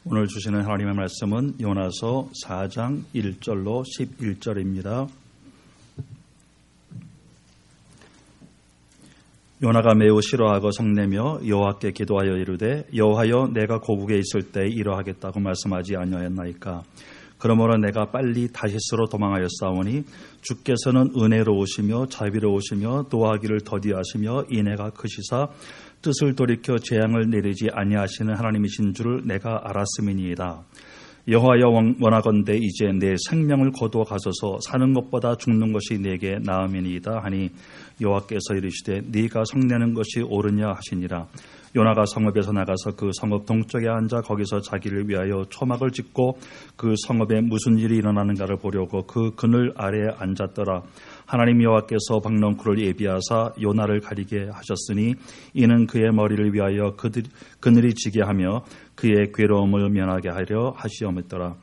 오늘 주시는 하나님의 말씀은 요나서 4장 1절로 11절입니다. 요나가 매우 싫어하고 성내며 여호와께 기도하여 이르되 여호와여 내가 고국에 있을 때 이러하겠다고 말씀하지 아니하였나이까. 그러므로 내가 빨리 다시스로 도망하였사오니 주께서는 은혜로우시며 자비로우시며 도하기를 더디하시며 인애가 크시사 뜻을 돌이켜 재앙을 내리지 아니하시는 하나님이신 줄을 내가 알았음이니이다. 여호와여 원하건대 이제 내 생명을 거두어 가소서. 사는 것보다 죽는 것이 내게 나음이니이다 하니 여호와께서 이르시되 네가 성내는 것이 옳으냐 하시니라. 요나가 성읍에서 나가서 그 성읍 동쪽에 앉아 거기서 자기를 위하여 초막을 짓고 그 성읍에 무슨 일이 일어나는가를 보려고 그 그늘 아래에 앉았더라. 하나님 여호와께서 박넝쿨을 예비하사 요나를 가리게 하셨으니 이는 그의 머리를 위하여 그늘이 지게 하며 그의 괴로움을 면하게 하려 하시옵더라.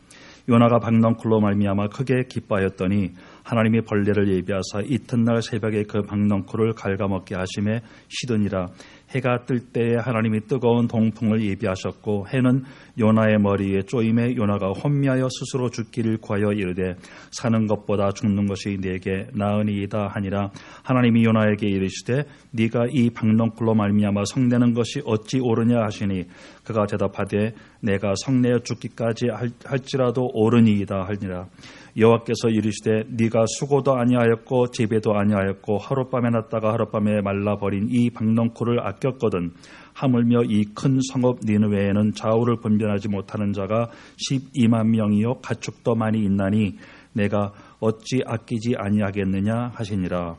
요나가 박넝쿨로 말미암아 크게 기뻐하였더니 하나님이 벌레를 예비하사 이튿날 새벽에 그 박넝쿨을 갉아먹게 하심에 쉬더니라. 해가 뜰 때에 하나님이 뜨거운 동풍을 예비하셨고 해는 요나의 머리에 쪼임에 요나가 혼미하여 스스로 죽기를 구하여 이르되 사는 것보다 죽는 것이 내게 나으니이다 하니라. 하나님이 요나에게 이르시되 네가 이 박넝쿨로 말미암아 성내는 것이 어찌 옳으냐 하시니 그가 대답하되 내가 성내어 죽기까지 할지라도 옳으니이다 하니라. 여호와께서 이르시되 네가 수고도 아니하였고 재배도 아니하였고 하룻밤에 났다가 하룻밤에 말라버린 이 박넝쿨을 아꼈거든. 하물며 이 큰 성읍 니느웨에는 좌우를 분별하지 못하는 자가 12만 명이요 가축도 많이 있나니 내가 어찌 아끼지 아니하겠느냐 하시니라.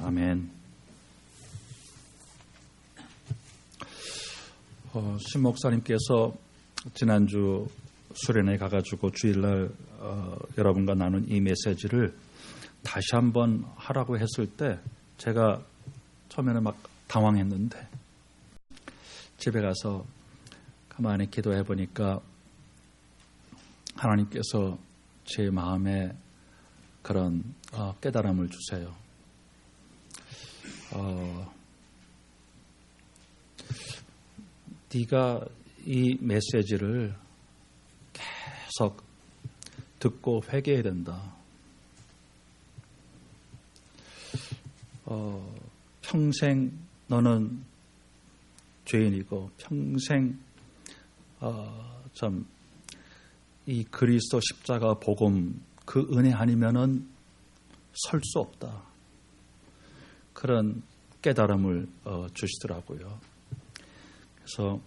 아멘. 신 목사님께서 지난주 수련회 가가지고 주일날 여러분과 나눈 이 메시지를 다시 한번 하라고 했을 때 제가 처음에는 막 당황했는데 집에 가서 가만히 기도해 보니까 하나님께서 제 마음에 그런 깨달음을 주세요. 네가 이 메시지를 계속 듣고 회개해야 된다. 평생 너는 죄인이고 평생 이 그리스도 십자가 복음 그 은혜 아니면은 설 수 없다. 그런 깨달음을 주시더라고요. 그래서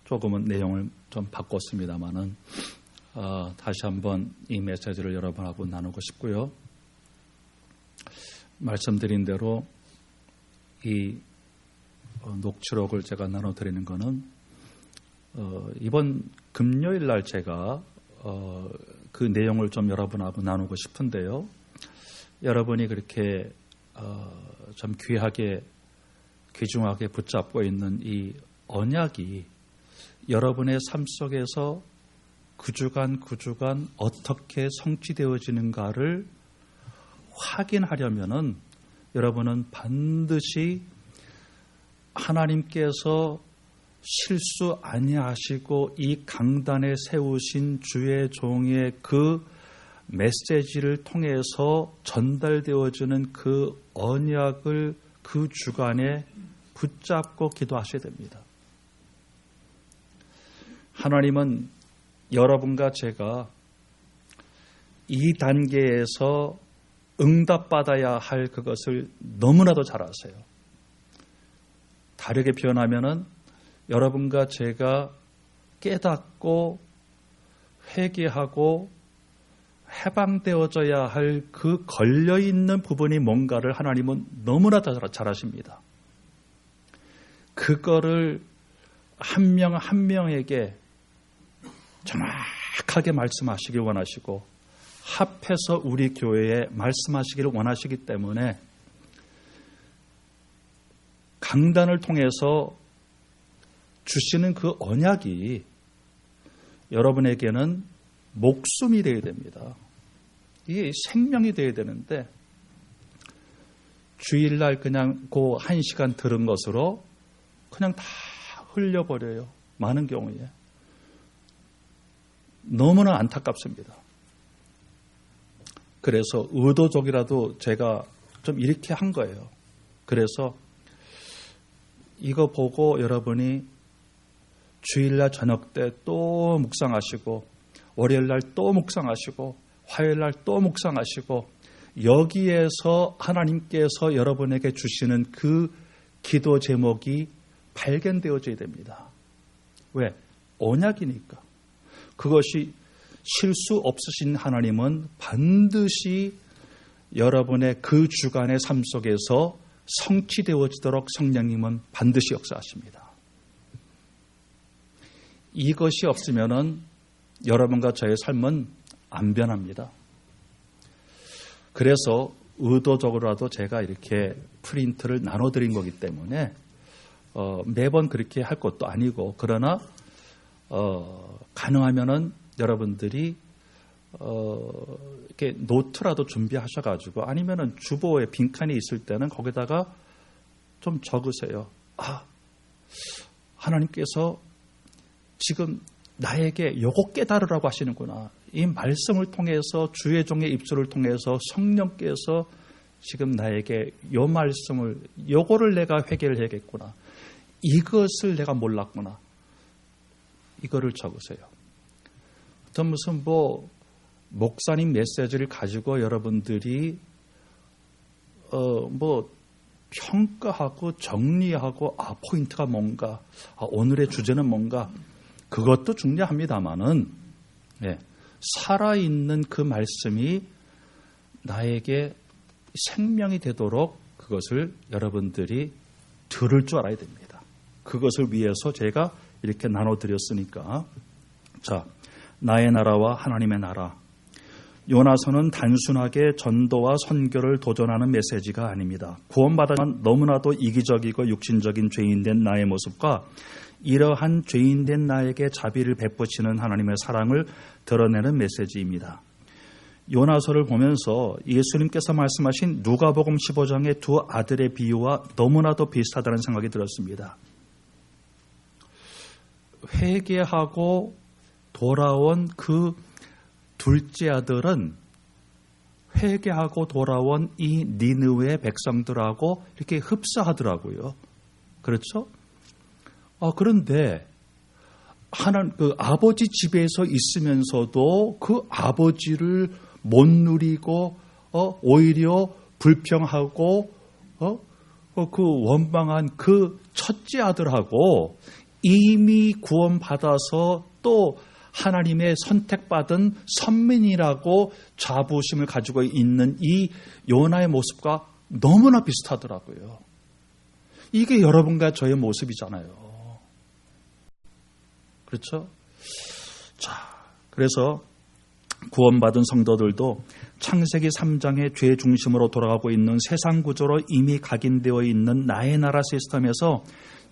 조금은 내용을 좀 바꿨습니다만은 다시 한번 이 메시지를 여러분하고 나누고 싶고요. 말씀드린 대로 이 녹취록을 제가 나눠드리는 것은 이번 금요일 날 제가 그 내용을 좀 여러분하고 나누고 싶은데요. 여러분이 그렇게 좀 귀하게 귀중하게 붙잡고 있는 이 언약이 여러분의 삶 속에서 그 주간 어떻게 성취되어지는가를 확인하려면은 여러분은 반드시 하나님께서 실수 아니하시고 이 강단에 세우신 주의 종의 그 메시지를 통해서 전달되어지는 그 언약을 그 주간에 붙잡고 기도하셔야 됩니다. 하나님은 여러분과 제가 이 단계에서 응답받아야 할 그것을 너무나도 잘 아세요. 다르게 표현하면은 여러분과 제가 깨닫고 회개하고 해방되어져야 할 그 걸려있는 부분이 뭔가를 하나님은 너무나도 잘 아십니다. 그거를 한 명 한 명에게 정확하게 말씀하시길 원하시고 합해서 우리 교회에 말씀하시기를 원하시기 때문에 강단을 통해서 주시는 그 언약이 여러분에게는 목숨이 되어야 됩니다. 이게 생명이 되어야 되는데 주일날 그냥 그 1시간 들은 것으로 그냥 다 흘려버려요. 많은 경우에. 너무나 안타깝습니다. 그래서 의도적이라도 제가 좀 이렇게 한 거예요. 그래서 이거 보고 여러분이 주일날 저녁 때 또 묵상하시고 월요일날 또 묵상하시고 화요일날 또 묵상하시고 여기에서 하나님께서 여러분에게 주시는 그 기도 제목이 발견되어져야 됩니다. 왜? 언약이니까. 그것이 실수 없으신 하나님은 반드시 여러분의 그 주간의 삶 속에서 성취되어지도록 성령님은 반드시 역사하십니다. 이것이 없으면은 여러분과 저의 삶은 안 변합니다. 그래서 의도적으로라도 제가 이렇게 프린트를 나눠드린 거기 때문에 매번 그렇게 할 것도 아니고, 그러나 가능하면은 여러분들이 이렇게 노트라도 준비하셔가지고, 아니면은 주보에 빈칸이 있을 때는 거기다가 좀 적으세요. 아, 하나님께서 지금 나에게 요거 깨달으라고 하시는구나. 이 말씀을 통해서, 주의 종의 입술을 통해서 성령께서 지금 나에게 요 말씀을, 요거를 내가 회개를 해야겠구나. 이것을 내가 몰랐구나. 이거를 적으세요. 또 무슨 목사님 메시지를 가지고 여러분들이 평가하고 정리하고, 포인트가 뭔가, 오늘의 주제는 뭔가, 그것도 중요합니다만은, 살아있는 그 말씀이 나에게 생명이 되도록 그것을 여러분들이 들을 줄 알아야 됩니다. 그것을 위해서 제가 이렇게 나눠드렸으니까. 자, 나의 나라와 하나님의 나라. 요나서는 단순하게 전도와 선교를 도전하는 메시지가 아닙니다. 구원받았지만 너무나도 이기적이고 육신적인 죄인된 나의 모습과 이러한 죄인된 나에게 자비를 베푸시는 하나님의 사랑을 드러내는 메시지입니다. 요나서를 보면서 예수님께서 말씀하신 누가복음 15장의 두 아들의 비유와 너무나도 비슷하다는 생각이 들었습니다. 회개하고 돌아온 그 둘째 아들은 회개하고 돌아온 이 니느웨 백성들하고 이렇게 흡사하더라고요. 그렇죠? 그런데 하나님 그 아버지 집에서 있으면서도 그 아버지를 못 누리고 오히려 불평하고 그 원망한 그 첫째 아들하고 이미 구원받아서 또 하나님의 선택받은 선민이라고 자부심을 가지고 있는 이 요나의 모습과 너무나 비슷하더라고요. 이게 여러분과 저의 모습이잖아요. 그렇죠? 자, 그래서 구원받은 성도들도 창세기 3장의 죄 중심으로 돌아가고 있는 세상 구조로 이미 각인되어 있는 나의 나라 시스템에서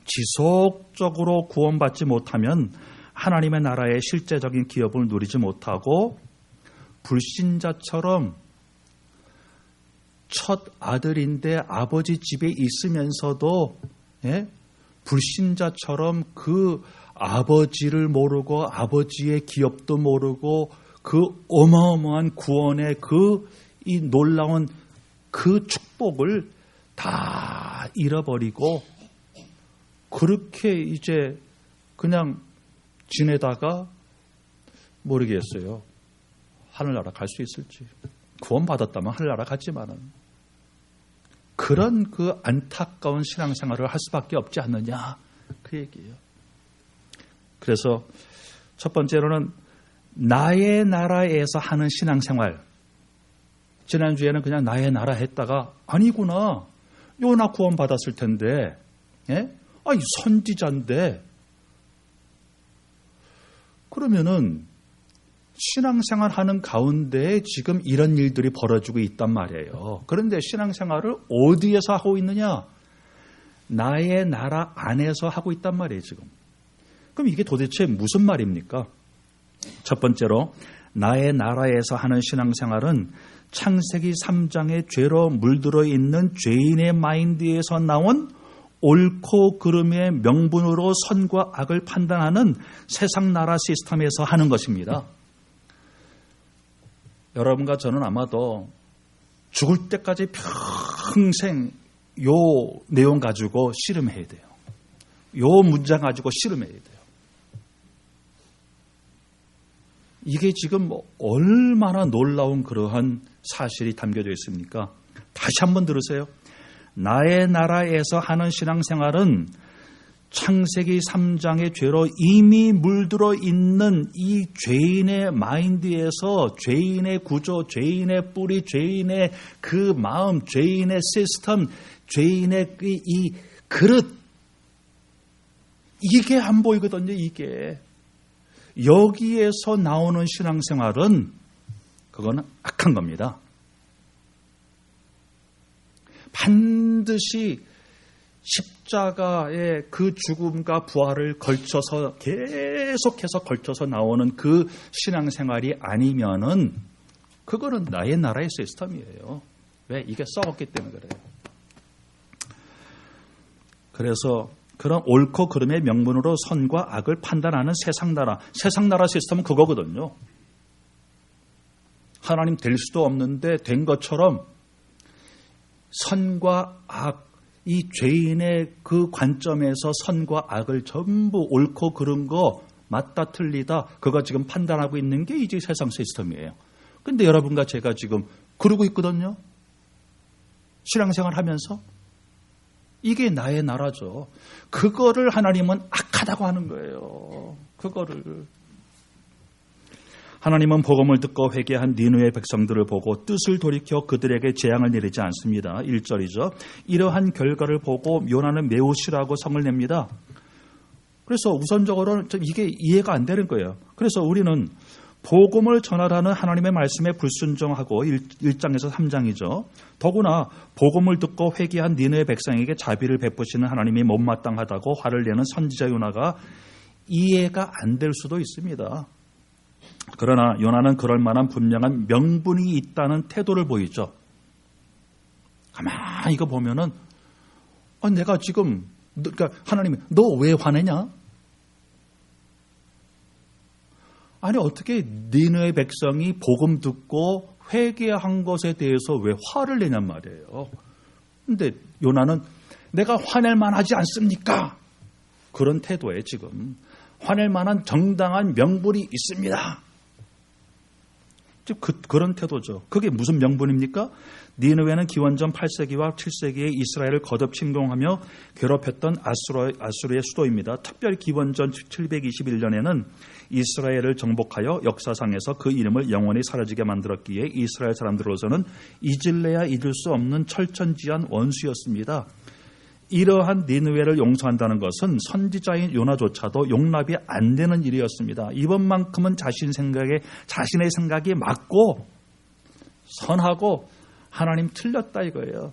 지속적으로 구원받지 못하면 하나님의 나라의 실제적인 기업을 누리지 못하고 불신자처럼 첫 아들인데 아버지 집에 있으면서도 불신자처럼 그 아버지를 모르고 아버지의 기업도 모르고 그 어마어마한 구원의 이 놀라운 그 축복을 다 잃어버리고 그렇게 이제 그냥 지내다가 모르겠어요. 하늘나라 갈 수 있을지. 구원받았다면 하늘나라 갔지만은 그런 그 안타까운 신앙생활을 할 수밖에 없지 않느냐 그 얘기예요. 그래서 첫 번째로는 나의 나라에서 하는 신앙생활. 지난주에는 그냥 나의 나라 했다가 아니구나. 요나 구원받았을 텐데 이 선지자인데 그러면은 신앙생활 하는 가운데 지금 이런 일들이 벌어지고 있단 말이에요. 그런데 신앙생활을 어디에서 하고 있느냐? 나의 나라 안에서 하고 있단 말이에요, 지금. 그럼 이게 도대체 무슨 말입니까? 첫 번째로 나의 나라에서 하는 신앙생활은 창세기 3장의 죄로 물들어 있는 죄인의 마인드에서 나온 옳고 그름의 명분으로 선과 악을 판단하는 세상 나라 시스템에서 하는 것입니다. 여러분과 저는 아마도 죽을 때까지 평생 요 내용 가지고 씨름해야 돼요. 요 문장 가지고 씨름해야 돼요. 이게 지금 얼마나 놀라운 그러한 사실이 담겨져 있습니까? 다시 한번 들으세요. 나의 나라에서 하는 신앙생활은 창세기 3장의 죄로 이미 물들어 있는 이 죄인의 마인드에서 죄인의 구조, 죄인의 뿌리, 죄인의 그 마음, 죄인의 시스템, 죄인의 이 그릇, 이게 안 보이거든요. 이게 여기에서 나오는 신앙생활은 그거는 악한 겁니다. 반드시 십자가의 그 죽음과 부활을 걸쳐서 계속해서 걸쳐서 나오는 그 신앙생활이 아니면은 그거는 나의 나라의 시스템이에요. 왜? 이게 썩었기 때문에 그래요. 그래서 그런 옳고 그름의 명분으로 선과 악을 판단하는 세상 나라 시스템은 그거거든요. 하나님 될 수도 없는데 된 것처럼 선과 악, 이 죄인의 그 관점에서 선과 악을 전부 옳고 그른 거 맞다 틀리다 그거 지금 판단하고 있는 게 이제 세상 시스템이에요. 근데 여러분과 제가 지금 그러고 있거든요. 신앙생활 하면서 이게 나의 나라죠. 그거를 하나님은 악하다고 하는 거예요. 그거를. 하나님은 복음을 듣고 회개한 니느웨 백성들을 보고 뜻을 돌이켜 그들에게 재앙을 내리지 않습니다. 1절이죠. 이러한 결과를 보고 요나는 매우 싫어하고 성을 냅니다. 그래서 우선적으로는 이게 이해가 안 되는 거예요. 그래서 우리는 복음을 전하라는 하나님의 말씀에 불순종하고 1장에서 3장이죠. 더구나 복음을 듣고 회개한 니느웨 백성에게 자비를 베푸시는 하나님이 못마땅하다고 화를 내는 선지자 요나가 이해가 안 될 수도 있습니다. 그러나 요나는 그럴 만한 분명한 명분이 있다는 태도를 보이죠. 가만히 이거 보면은 내가 지금 그러니까 하나님이 너 왜 화내냐? 아니 어떻게 니느웨 백성이 복음 듣고 회개한 것에 대해서 왜 화를 내냔 말이에요. 근데 요나는 내가 화낼 만하지 않습니까? 그런 태도에 지금 화낼 만한 정당한 명분이 있습니다. 즉 그런 태도죠. 그게 무슨 명분입니까? 니느웨는 기원전 8세기와 7세기에 이스라엘을 거듭 침공하며 괴롭혔던 아수르의 수도입니다. 특별히 기원전 721년에는 이스라엘을 정복하여 역사상에서 그 이름을 영원히 사라지게 만들었기에 이스라엘 사람들로서는 잊을래야 잊을 수 없는 철천지한 원수였습니다. 이러한 니느웨를 용서한다는 것은 선지자인 요나조차도 용납이 안 되는 일이었습니다. 이번만큼은 자신의 생각이 맞고 선하고 하나님 틀렸다 이거예요.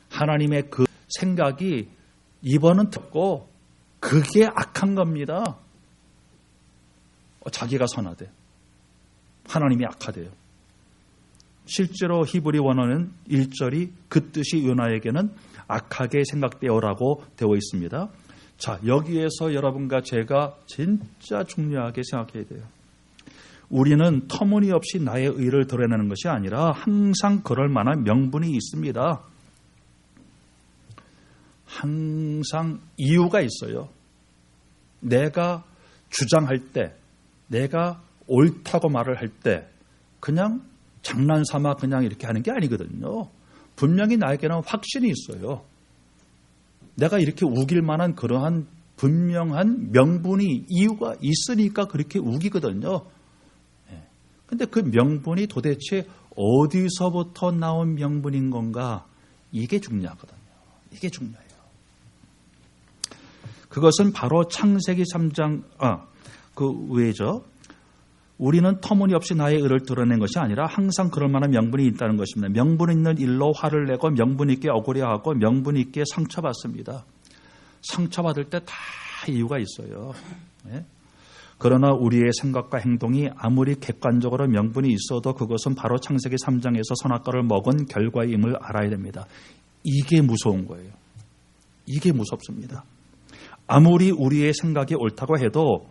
하나님의 그 생각이 이번은 틀렸고 그게 악한 겁니다. 자기가 선하대. 하나님이 악하대요. 실제로 히브리 원어는 1절이 그 뜻이 요나에게는 악하게 생각되어라고 되어 있습니다. 자, 여기에서 여러분과 제가 진짜 중요하게 생각해야 돼요. 우리는 터무니없이 나의 의를 드러내는 것이 아니라 항상 그럴 만한 명분이 있습니다. 항상 이유가 있어요. 내가 주장할 때, 내가 옳다고 말을 할 때 그냥 장난삼아 그냥 이렇게 하는 게 아니거든요. 분명히 나에게는 확신이 있어요. 내가 이렇게 우길 만한 그러한 분명한 명분이 이유가 있으니까 그렇게 우기거든요. 근데 그 명분이 도대체 어디서부터 나온 명분인 건가? 이게 중요하거든요. 이게 중요해요. 그것은 바로 창세기 3장, 그 외죠. 우리는 터무니없이 나의 의를 드러낸 것이 아니라 항상 그럴 만한 명분이 있다는 것입니다. 명분 있는 일로 화를 내고 명분 있게 억울해하고 명분 있게 상처받습니다. 상처받을 때 다 이유가 있어요. 네? 그러나 우리의 생각과 행동이 아무리 객관적으로 명분이 있어도 그것은 바로 창세기 3장에서 선악과를 먹은 결과임을 알아야 됩니다. 이게 무서운 거예요. 이게 무섭습니다. 아무리 우리의 생각이 옳다고 해도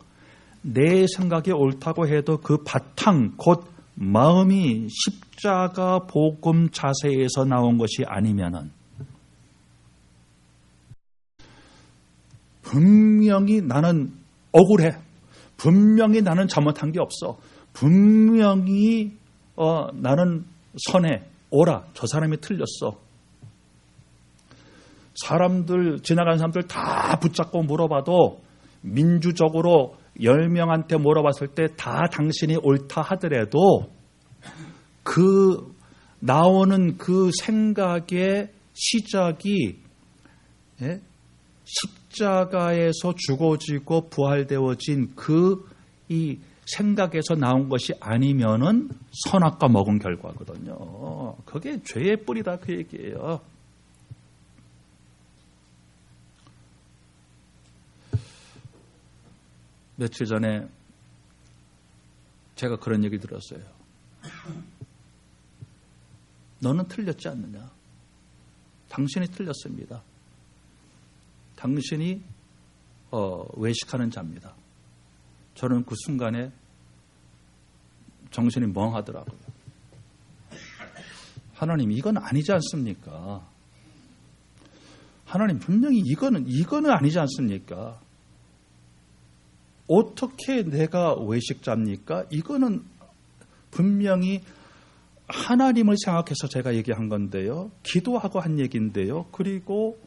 내 생각이 옳다고 해도 그 바탕 곧 마음이 십자가 복음 자세에서 나온 것이 아니면은 분명히 나는 억울해. 분명히 나는 잘못한 게 없어. 분명히 나는 선해. 오라. 저 사람이 틀렸어. 사람들, 지나가는 사람들 다 붙잡고 물어봐도 민주적으로 10명한테 물어봤을 때 다 당신이 옳다 하더라도 그 나오는 그 생각의 시작이 십자가에서 죽어지고 부활되어진 이 생각에서 나온 것이 아니면은 선악과 먹은 결과거든요. 그게 죄의 뿌리다 그 얘기예요. 며칠 전에 제가 그런 얘기 들었어요. 너는 틀렸지 않느냐? 당신이 틀렸습니다. 당신이 외식하는 자입니다. 저는 그 순간에 정신이 멍하더라고요. 하나님, 이건 아니지 않습니까? 하나님, 분명히 이거는 아니지 않습니까? 어떻게 내가 외식자입니까? 이거는 분명히 하나님을 생각해서 제가 얘기한 건데요. 기도하고 한 얘기인데요. 그리고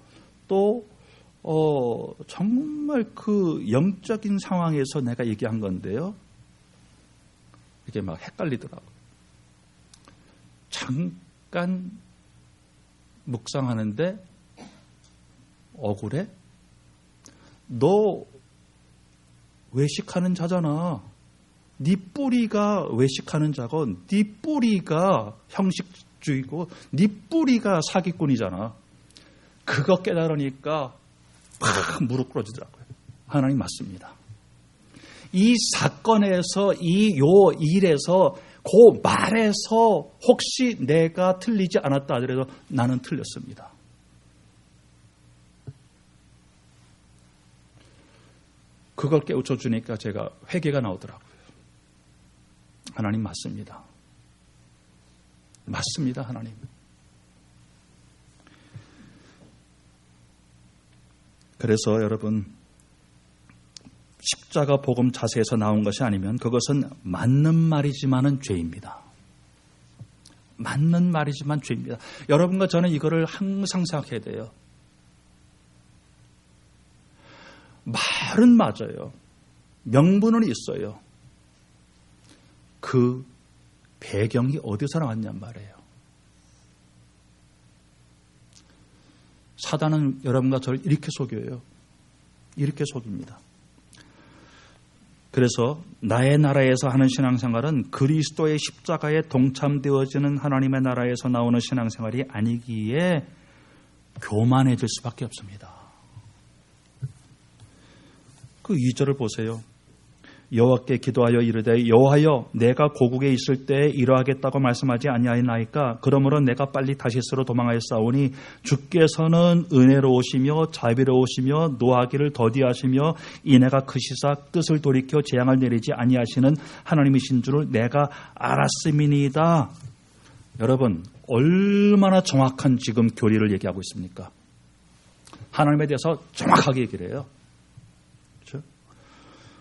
또 정말 그 영적인 상황에서 내가 얘기한 건데요. 이게 막 헷갈리더라고요. 잠깐 묵상하는데 억울해? 너 외식하는 자잖아. 네 뿌리가 외식하는 자고 네 뿌리가 형식주의고 네 뿌리가 사기꾼이잖아. 그거 깨달으니까 팍 무릎 꿇어지더라고요. 하나님 맞습니다. 이 사건에서 요 일에서 그 말에서 혹시 내가 틀리지 않았다 하더라도 나는 틀렸습니다. 그걸 깨우쳐 주니까 제가 회개가 나오더라고요. 하나님 맞습니다. 맞습니다, 하나님. 그래서 여러분, 십자가 복음 자세에서 나온 것이 아니면 그것은 맞는 말이지만은 죄입니다. 맞는 말이지만 죄입니다. 여러분과 저는 이거를 항상 생각해야 돼요. 말은 맞아요. 명분은 있어요. 그 배경이 어디서 나왔냔 말이에요. 사단은 여러분과 저를 이렇게 속여요. 이렇게 속입니다. 그래서 나의 나라에서 하는 신앙생활은 그리스도의 십자가에 동참되어지는 하나님의 나라에서 나오는 신앙생활이 아니기에 교만해질 수밖에 없습니다. 그 2절을 보세요. 여호와께 기도하여 이르되 여호와여 내가 고국에 있을 때에 이러하겠다고 말씀하지 아니하였나이까 그러므로 내가 빨리 다시스로 도망하였사오니 주께서는 은혜로우시며 자비로우시며 노하기를 더디하시며 이내가 크시사 뜻을 돌이켜 재앙을 내리지 아니하시는 하나님이신 줄을 내가 알았음이니이다. 여러분 얼마나 정확한 지금 교리를 얘기하고 있습니까? 하나님에 대해서 정확하게 얘기를 해요.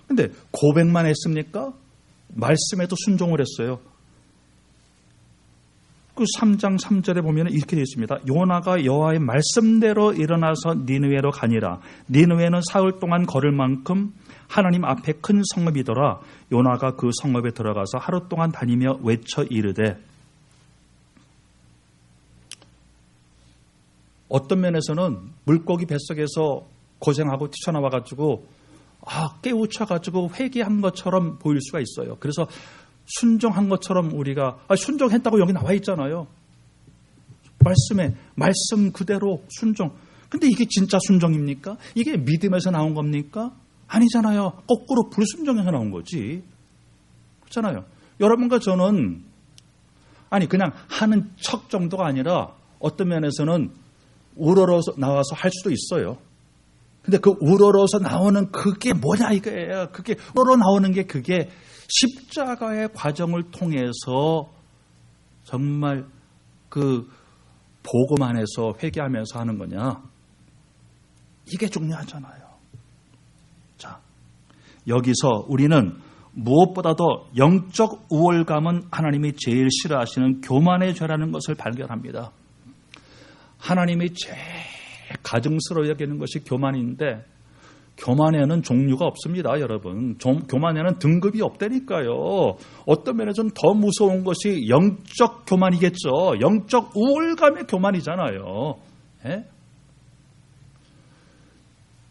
근데 고백만 했습니까? 말씀에도 순종을 했어요. 그 3장 3절에 보면 이렇게 되어 있습니다. 요나가 여호와의 말씀대로 일어나서 니느웨로 가니라. 니느웨는 사흘 동안 걸을 만큼 하나님 앞에 큰 성읍이더라. 요나가 그 성읍에 들어가서 하루 동안 다니며 외쳐 이르되. 어떤 면에서는 물고기 뱃속에서 고생하고 튀쳐나와가지고 깨우쳐가지고 회개한 것처럼 보일 수가 있어요. 그래서 순종한 것처럼 우리가 순종했다고 여기 나와 있잖아요. 말씀 그대로 순종. 근데 이게 진짜 순종입니까? 이게 믿음에서 나온 겁니까? 아니잖아요. 거꾸로 불순종에서 나온 거지. 그렇잖아요. 여러분과 저는 그냥 하는 척 정도가 아니라 어떤 면에서는 우러러서 나와서 할 수도 있어요. 근데 그 우러러서 나오는 그게 뭐냐 이거예요. 그게 우러러 나오는 게 그게 십자가의 과정을 통해서 정말 그 복음 안에서 회개하면서 하는 거냐? 이게 중요하잖아요. 자, 여기서 우리는 무엇보다도 영적 우월감은 하나님이 제일 싫어하시는 교만의 죄라는 것을 발견합니다. 하나님이 제일 가증스러워 여기는 것이 교만인데 교만에는 종류가 없습니다, 여러분. 교만에는 등급이 없다니까요. 어떤 면에서는 더 무서운 것이 영적 교만이겠죠. 영적 우월감의 교만이잖아요. 예?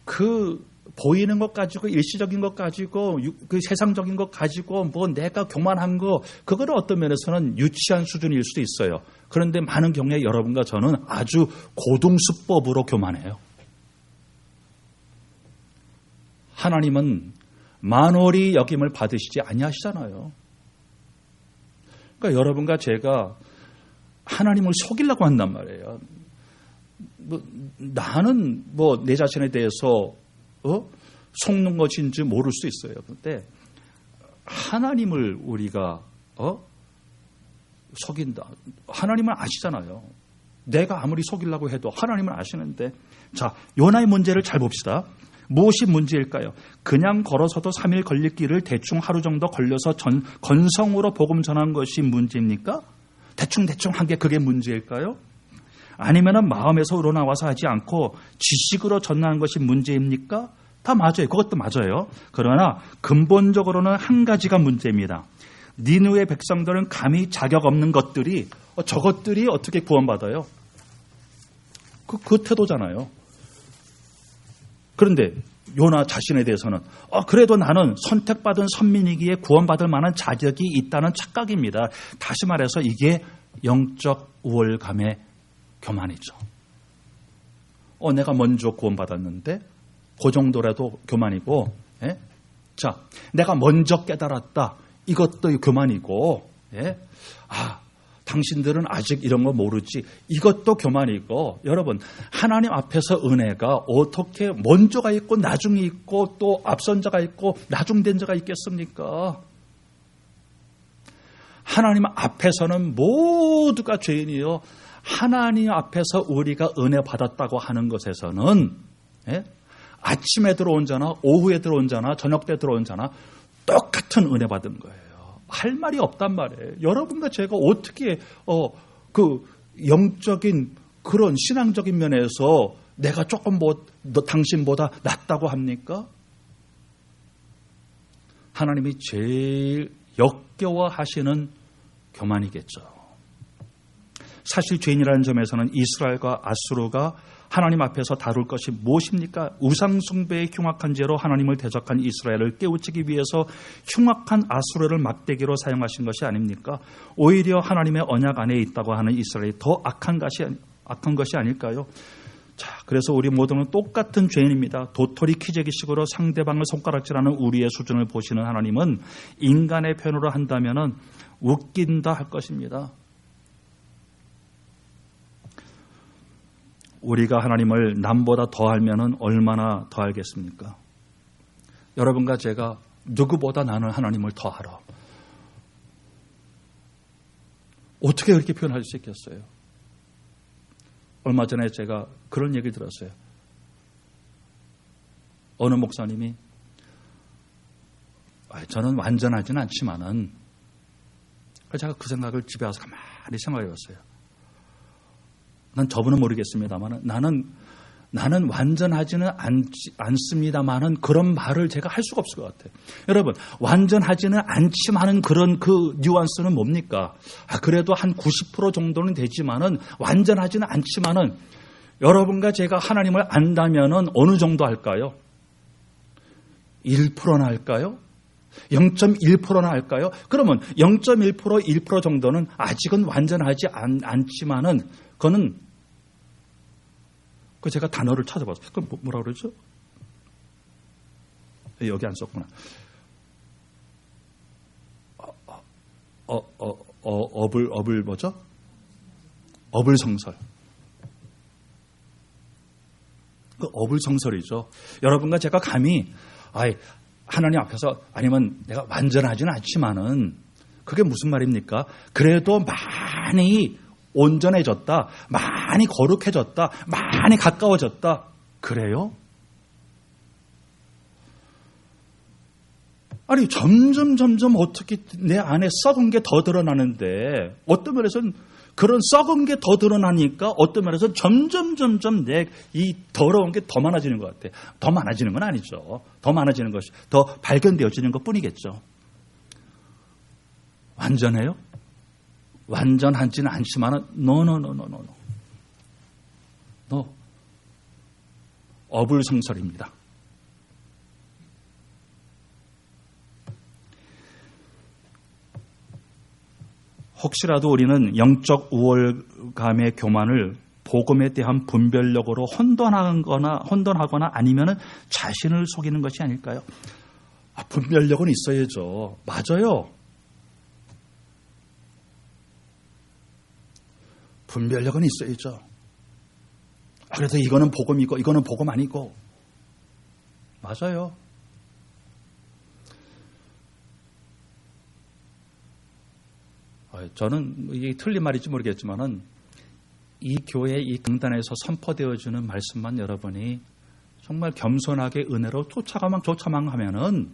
그 보이는 것 가지고 일시적인 것 가지고 그 세상적인 것 가지고 뭐 내가 교만한 거 그거는 어떤 면에서는 유치한 수준일 수도 있어요. 그런데 많은 경우에 여러분과 저는 아주 고등수법으로 교만해요. 하나님은 만월이 여김을 받으시지 아니하시잖아요. 그러니까 여러분과 제가 하나님을 속이려고 한단 말이에요. 나는 내 자신에 대해서 속는 것인지 모를 수 있어요. 그런데 하나님을 우리가 속인다. 하나님은 아시잖아요. 내가 아무리 속이려고 해도 하나님은 아시는데, 자, 요나의 문제를 잘 봅시다. 무엇이 문제일까요? 그냥 걸어서도 3일 걸릴 길을 대충 하루 정도 걸려서 건성으로 복음 전한 것이 문제입니까? 대충 한 게 그게 문제일까요? 아니면은 마음에서 우러나와서 하지 않고 지식으로 전하는 것이 문제입니까? 다 맞아요. 그것도 맞아요. 그러나 근본적으로는 한 가지가 문제입니다. 니느웨 백성들은 감히 자격 없는 것들이 저것들이 어떻게 구원받아요? 그 태도잖아요. 그런데 요나 자신에 대해서는 그래도 나는 선택받은 선민이기에 구원받을 만한 자격이 있다는 착각입니다. 다시 말해서 이게 영적 우월감의 교만이죠. 내가 먼저 구원받았는데 그 정도라도 교만이고, 예? 자, 내가 먼저 깨달았다. 이것도 교만이고, 예? 당신들은 아직 이런 거 모르지. 이것도 교만이고, 여러분, 하나님 앞에서 은혜가 어떻게 먼저가 있고 나중에 있고 또 앞선 자가 있고 나중된 자가 있겠습니까? 하나님 앞에서는 모두가 죄인이요. 하나님 앞에서 우리가 은혜 받았다고 하는 것에서는, 예? 아침에 들어온 자나 오후에 들어온 자나 저녁 때 들어온 자나 똑같은 은혜 받은 거예요. 할 말이 없단 말이에요. 여러분과 제가 어떻게 그 영적인 그런 신앙적인 면에서 내가 조금 당신보다 낫다고 합니까? 하나님이 제일 역겨워하시는 교만이겠죠. 사실 죄인이라는 점에서는 이스라엘과 아수르가 하나님 앞에서 다룰 것이 무엇입니까? 우상숭배의 흉악한 죄로 하나님을 대적한 이스라엘을 깨우치기 위해서 흉악한 아수르를 막대기로 사용하신 것이 아닙니까? 오히려 하나님의 언약 안에 있다고 하는 이스라엘이 더 악한 것이 아닐까요? 자, 그래서 우리 모두는 똑같은 죄인입니다. 도토리 키재기식으로 상대방을 손가락질하는 우리의 수준을 보시는 하나님은 인간의 편으로 한다면은 웃긴다 할 것입니다. 우리가 하나님을 남보다 더 알면은 얼마나 더 알겠습니까? 여러분과 제가 누구보다 나는 하나님을 더 알아. 어떻게 그렇게 표현할 수 있겠어요? 얼마 전에 제가 그런 얘기를 들었어요. 어느 목사님이 저는 완전하지는 않지만은, 제가 그 생각을 집에 와서 가만히 생각해 봤어요. 난 저분은 모르겠습니다만 나는 완전하지는 않습니다만은 그런 말을 제가 할 수가 없을 것 같아요. 여러분, 완전하지는 않지만은 그런 그 뉘앙스는 뭡니까? 그래도 한 90% 정도는 되지만은 완전하지는 않지만은 여러분과 제가 하나님을 안다면은 어느 정도 할까요? 1%나 할까요? 0.1%나 할까요? 그러면 0.1%, 1% 정도는 아직은 완전하지 않지만은 그거는 제가 단어를 찾아봤어요. 그럼 뭐라 그러죠? 여기 안 썼구나. 업을 뭐죠? 어불성설. 그 어불성설이죠. 여러분과 제가 감히 하나님 앞에서, 아니면 내가 완전하지는 않지만은, 그게 무슨 말입니까? 그래도 많이 온전해졌다, 많이 거룩해졌다, 많이 가까워졌다. 그래요? 아니, 점점 어떻게 내 안에 썩은 게 더 드러나는데, 어떤 면에서는 그런 썩은 게 더 드러나니까 어떤 면에서는 점점 내 이 더러운 게 더 많아지는 것 같아. 더 많아지는 건 아니죠. 더 많아지는 것이 더 발견되어지는 것 뿐이겠죠. 완전해요? 완전하지는 않지만은 no. 어불성설입니다. 혹시라도 우리는 영적 우월감의 교만을 복음에 대한 분별력으로 혼돈하거나 아니면은 자신을 속이는 것이 아닐까요? 분별력은 있어야죠. 맞아요. 분별력은 있어야죠. 그래서 이거는 복음이고 이거는 복음 아니고. 맞아요. 저는 이게 틀린 말인지 모르겠지만은 이 교회 이 강단에서 선포되어지는 말씀만 여러분이 정말 겸손하게 은혜로 쫓아망하면은,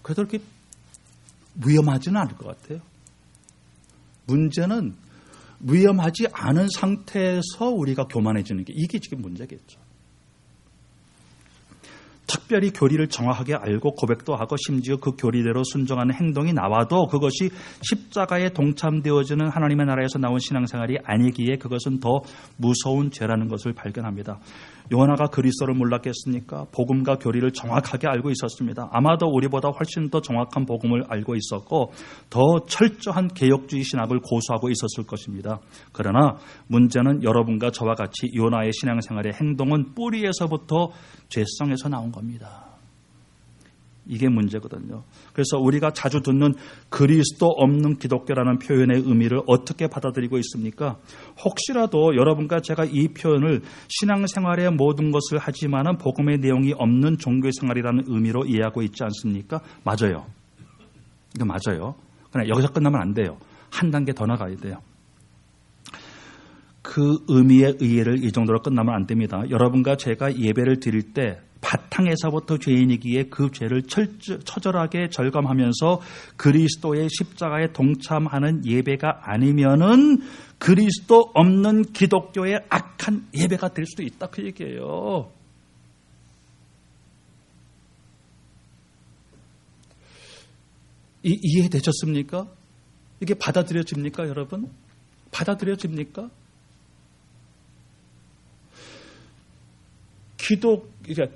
그래도 이렇게 위험하지는 않을 것 같아요. 문제는 위험하지 않은 상태에서 우리가 교만해지는 게, 이게 지금 문제겠죠. 특별히 교리를 정확하게 알고 고백도 하고 심지어 그 교리대로 순종하는 행동이 나와도 그것이 십자가에 동참되어지는 하나님의 나라에서 나온 신앙생활이 아니기에 그것은 더 무서운 죄라는 것을 발견합니다. 요나가 그리스도를 몰랐겠습니까? 복음과 교리를 정확하게 알고 있었습니다. 아마도 우리보다 훨씬 더 정확한 복음을 알고 있었고 더 철저한 개혁주의 신학을 고수하고 있었을 것입니다. 그러나 문제는 여러분과 저와 같이 요나의 신앙생활의 행동은 뿌리에서부터 죄성에서 나온 겁니다. 이게 문제거든요. 그래서 우리가 자주 듣는 그리스도 없는 기독교라는 표현의 의미를 어떻게 받아들이고 있습니까? 혹시라도 여러분과 제가 이 표현을 신앙생활의 모든 것을 하지만은 복음의 내용이 없는 종교생활이라는 의미로 이해하고 있지 않습니까? 맞아요. 이거 맞아요. 그러나 여기서 끝나면 안 돼요. 한 단계 더 나가야 돼요. 그 의미의 이해를 이 정도로 끝나면 안 됩니다. 여러분과 제가 예배를 드릴 때 바탕에서부터 죄인이기에 그 죄를 처절하게 절감하면서 그리스도의 십자가에 동참하는 예배가 아니면은 그리스도 없는 기독교의 악한 예배가 될 수도 있다, 그 얘기예요. 이해되셨습니까? 이게 받아들여집니까, 여러분? 받아들여집니까?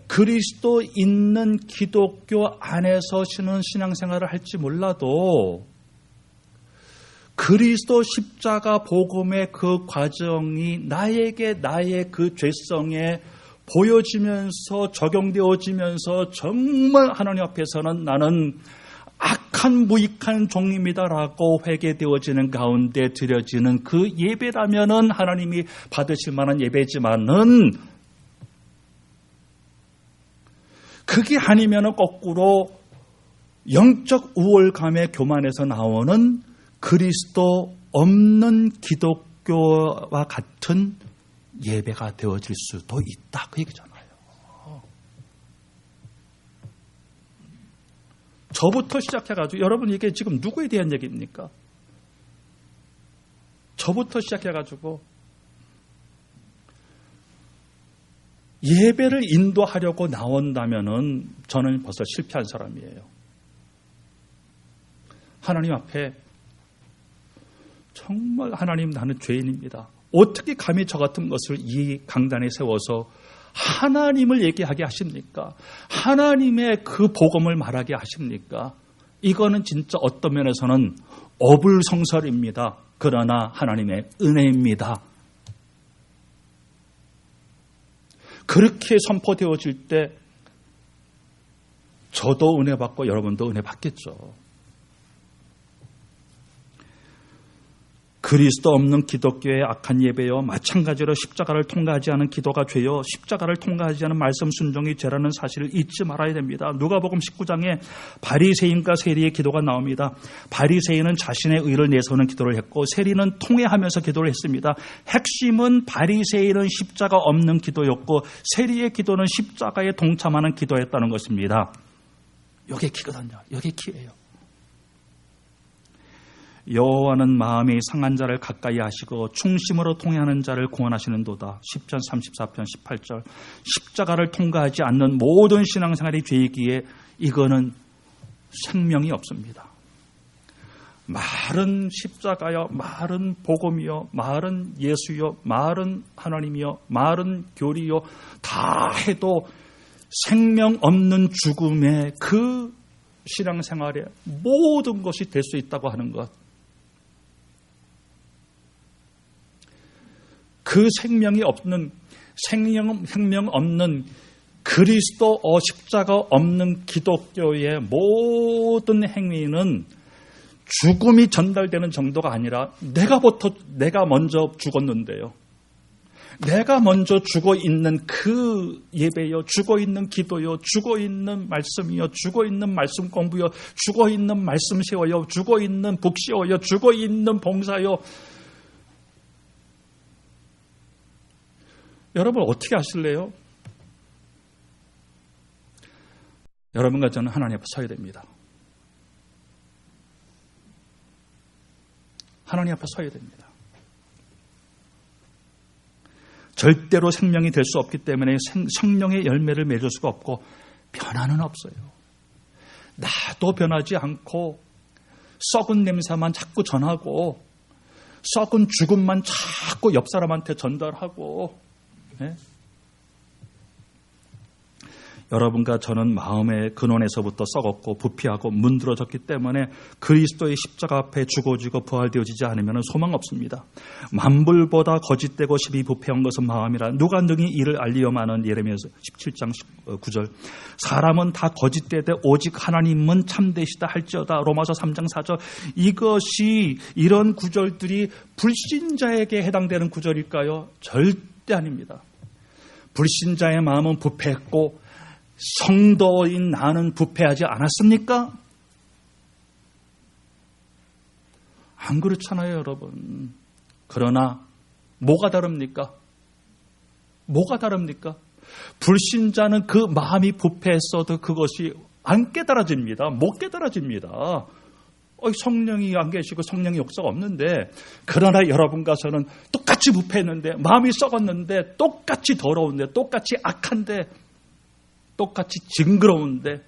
그리스도 있는 기독교 안에서 신앙생활을 할지 몰라도 그리스도 십자가 복음의 그 과정이 나에게 나의 그 죄성에 보여지면서 적용되어지면서 정말 하나님 앞에서는 나는 악한 무익한 종입니다라고 회개되어지는 가운데 드려지는 그 예배라면은 하나님이 받으실 만한 예배지만은 그게 아니면은 거꾸로 영적 우월감의 교만에서 나오는 그리스도 없는 기독교와 같은 예배가 되어질 수도 있다, 그 얘기잖아요. 저부터 시작해가지고 여러분 이게 지금 누구에 대한 얘기입니까? 저부터 시작해가지고 예배를 인도하려고 나온다면은 저는 벌써 실패한 사람이에요. 하나님 앞에 정말 하나님 나는 죄인입니다. 어떻게 감히 저 같은 것을 이 강단에 세워서 하나님을 얘기하게 하십니까? 하나님의 그 복음을 말하게 하십니까? 이거는 진짜 어떤 면에서는 어불성설입니다. 그러나 하나님의 은혜입니다. 그렇게 선포되어질 때 저도 은혜 받고 여러분도 은혜 받겠죠. 그리스도 없는 기독교의 악한 예배요, 마찬가지로 십자가를 통과하지 않은 기도가 죄요, 십자가를 통과하지 않은 말씀 순종이 죄라는 사실을 잊지 말아야 됩니다. 누가복음 19장에 바리새인과 세리의 기도가 나옵니다. 바리새인은 자신의 의를 내세우는 기도를 했고 세리는 통회하면서 기도를 했습니다. 핵심은 바리새인은 십자가 없는 기도였고 세리의 기도는 십자가에 동참하는 기도였다는 것입니다. 이게 키거든요. 이게 키예요. 여호와는 마음이 상한 자를 가까이 하시고 충심으로 통회하는 자를 구원하시는도다. 10편 34편 18절. 십자가를 통과하지 않는 모든 신앙생활이 죄이기에 이거는 생명이 없습니다. 말은 십자가요, 말은 복음이요, 말은 예수요, 말은 하나님이요, 말은 교리요, 다 해도 생명 없는 죽음의 그 신앙생활에 모든 것이 될 수 있다고 하는 것. 그 생명 없는 그리스도 십자가 없는 기독교의 모든 행위는 죽음이 전달되는 정도가 아니라 내가 먼저 죽었는데요. 내가 먼저 죽어 있는 그 예배요, 죽어 있는 기도요, 죽어 있는 말씀이요, 죽어 있는 말씀 공부요, 죽어 있는 말씀 세워요, 죽어 있는 북세워요, 죽어 있는 봉사요. 여러분 어떻게 하실래요? 여러분과 저는 하나님 앞에 서야 됩니다. 하나님 앞에 서야 됩니다. 절대로 생명이 될 수 없기 때문에 성령의 열매를 맺을 수가 없고 변화는 없어요. 나도 변하지 않고 썩은 냄새만 자꾸 전하고 썩은 죽음만 자꾸 옆 사람한테 전달하고, 네? 여러분과 저는 마음의 근원에서부터 썩었고 부패하고 문드러졌기 때문에 그리스도의 십자가 앞에 죽어지고 부활되어지지 않으면 소망 없습니다. 만불보다 거짓되고 십이 부패한 것은 마음이라 누가 능히 이를 알리오마는 예레미야서 17장 9절. 사람은 다 거짓되되 오직 하나님은 참되시다 할지어다 로마서 3장 4절. 이것이 이런 구절들이 불신자에게 해당되는 구절일까요? 절대 아닙니다. 불신자의 마음은 부패했고 성도인 나는 부패하지 않았습니까? 안 그렇잖아요, 여러분. 그러나 뭐가 다릅니까? 뭐가 다릅니까? 불신자는 그 마음이 부패했어도 그것이 안 깨달아집니다. 못 깨달아집니다. 성령이 안 계시고 성령의 역사가 없는데, 그러나 여러분과 저는 똑같이 부패했는데, 마음이 썩었는데, 똑같이 더러운데, 똑같이 악한데, 똑같이 징그러운데,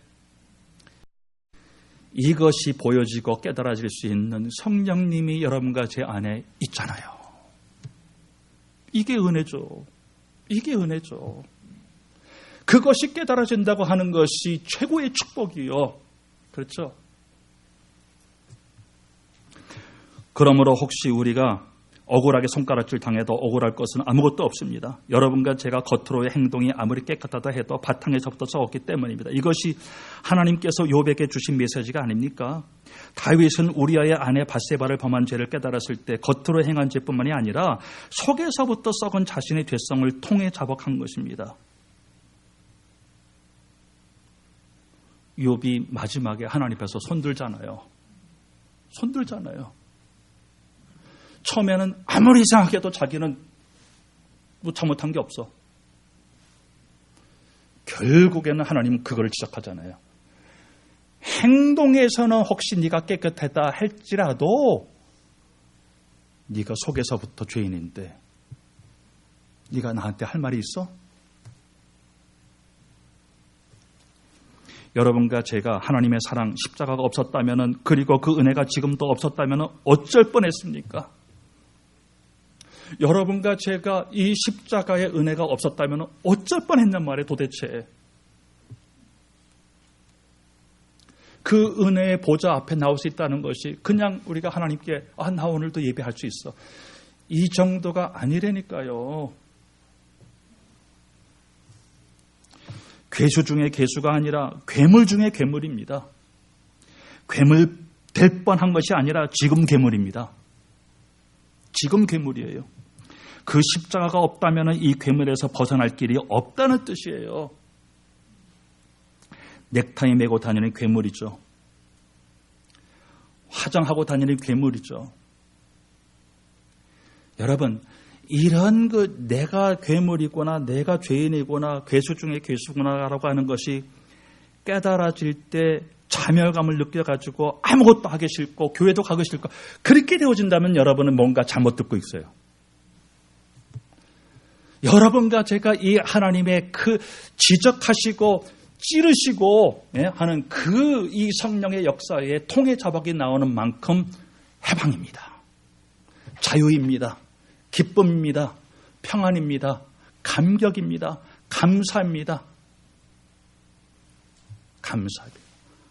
이것이 보여지고 깨달아질 수 있는 성령님이 여러분과 제 안에 있잖아요. 이게 은혜죠. 이게 은혜죠. 그것이 깨달아진다고 하는 것이 최고의 축복이요. 그렇죠? 그러므로 혹시 우리가 억울하게 손가락질 당해도 억울할 것은 아무것도 없습니다. 여러분과 제가 겉으로의 행동이 아무리 깨끗하다 해도 바탕에서부터 썩었기 때문입니다. 이것이 하나님께서 욥에게 주신 메시지가 아닙니까? 다윗은 우리아의 아내 밧세바를 범한 죄를 깨달았을 때 겉으로 행한 죄뿐만이 아니라 속에서부터 썩은 자신의 죄성을 통해 자복한 것입니다. 욥이 마지막에 하나님 앞에서 손들잖아요. 처음에는 아무리 이상하게도 자기는 뭐 잘못한 게 없어. 결국에는 하나님은 그걸 지적하잖아요. 행동에서는 혹시 네가 깨끗하다 할지라도 네가 속에서부터 죄인인데 네가 나한테 할 말이 있어? 여러분과 제가 하나님의 사랑, 십자가가 없었다면, 그리고 그 은혜가 지금도 없었다면 어쩔 뻔했습니까? 여러분과 제가 이 십자가의 은혜가 없었다면 어쩔 뻔했냔 말이에요, 도대체. 그 은혜의 보좌 앞에 나올 수 있다는 것이 그냥 우리가 하나님께 나 오늘도 예배할 수 있어, 이 정도가 아니라니까요. 괴수 중에 괴수가 아니라 괴물 중에 괴물입니다. 괴물 될 뻔한 것이 아니라 지금 괴물입니다. 지금 괴물이에요. 그 십자가가 없다면 이 괴물에서 벗어날 길이 없다는 뜻이에요. 넥타이 메고 다니는 괴물이죠. 화장하고 다니는 괴물이죠. 여러분, 이런 내가 괴물이구나, 내가 죄인이구나, 괴수 중에 괴수구나라고 하는 것이 깨달아질 때 자멸감을 느껴가지고 아무것도 하기 싫고 교회도 가기 싫고 그렇게 되어진다면 여러분은 뭔가 잘못 듣고 있어요. 여러분과 제가 이 하나님의 그 지적하시고 찌르시고 하는 그 이 성령의 역사에 통해 자박이 나오는 만큼 해방입니다. 자유입니다. 기쁨입니다. 평안입니다. 감격입니다. 감사입니다. 감사합니다.